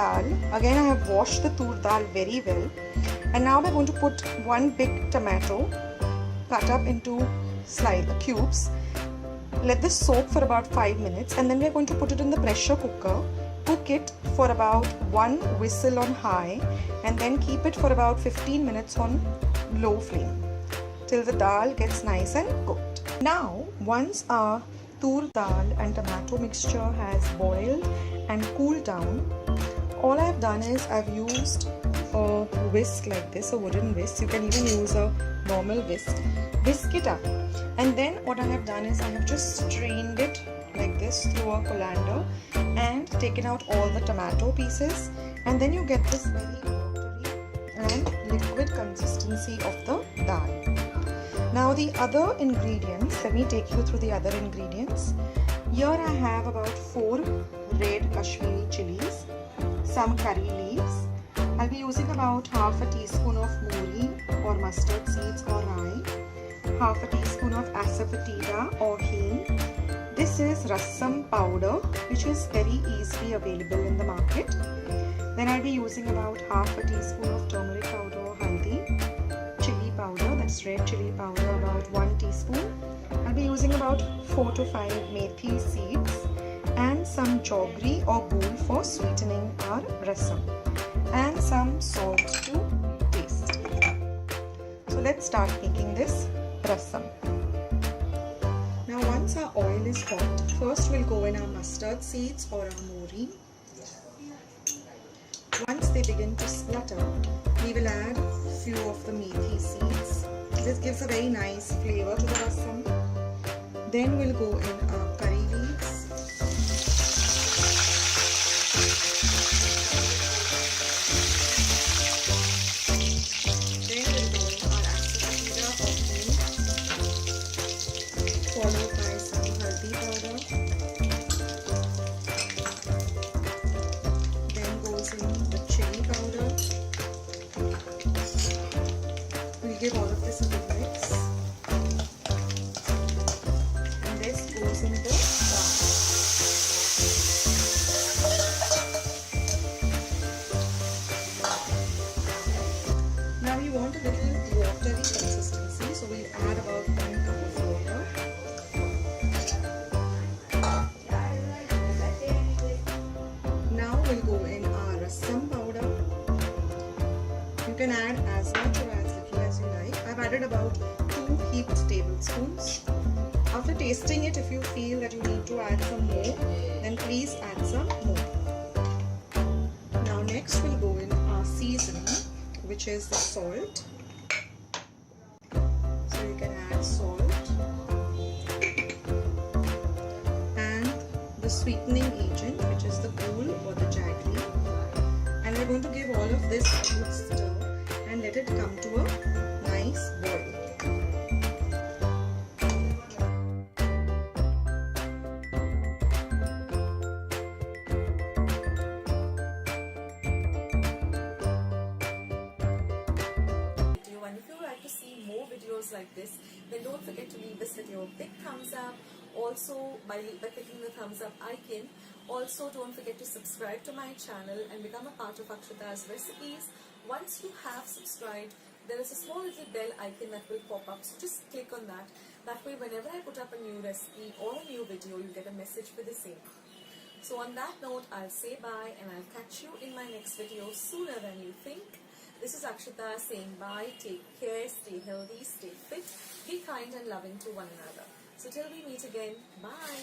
dal. Again, I have washed the tur dal very well. And now we're going to put one big tomato cut up into cubes. Let this soak for about 5 minutes, and then we're going to put it in the pressure cooker. Cook it for about 1 whistle on high, and then keep it for about 15 minutes on low flame till the dal gets nice and cooked. Now, once our tur dal and tomato mixture has boiled and cooled down, all I've done is I've used a whisk like this, a wooden whisk. You can even use a normal whisk. Whisk it up, and then what I have done is I have just strained it like this through a colander and taken out all the tomato pieces, and then you get this very watery and liquid consistency of the dal. Now the other ingredients, let me take you through the other ingredients. Here I have about 4 red Kashmiri chillies, some curry leaves. I'll be using about half a teaspoon of methi or mustard seeds or rye, half a teaspoon of asafoetida or hing. This is rasam powder, which is very easily available in the market. Then I'll be using about half a teaspoon of turmeric powder or haldi, chilli powder, that's red chilli powder, about 1 teaspoon. I'll be using about 4 to 5 methi seeds and some jaggery or ghee for sweetening our rasam, and some salt to taste. So let's start making this rasam. Now once our oil is hot, first we'll go in our mustard seeds or our methi. Once they begin to splutter, we will add few of the methi seeds. This gives a very nice flavor to the rasam. Then we'll go in our curry leaves. Then we'll go in our asafoetida or hing, followed by some haldi powder. Then goes in the chilli powder. We'll give all of this a good mix. And this goes in the dal. Now we want a little watery consistency, so we'll add about 1 cup of water. Now we'll go in our rasam powder. You can add as much or as little as you like. I've added about 2 heaped tablespoons. After tasting it, if you feel that you need to add some more, then please add some more. Now next we'll go in our seasoning, which is the salt. So you can add salt and the sweetening agent, which is the ghee or the jaggery. And we're going to give all of this a good stir and let it come to a nice boil. Like this, then don't forget to leave this video a big thumbs up. Also by clicking the thumbs up icon. Also don't forget to subscribe to my channel and become a part of Akshata's recipes. Once you have subscribed, there is a small little bell icon that will pop up, so just click on that. That way whenever I put up a new recipe or a new video, you get a message for the same. So on that note, I'll say bye and I'll catch you in my next video sooner than you think. This is Akshata saying bye, take care, stay healthy, stay fit, be kind and loving to one another. So till we meet again, bye.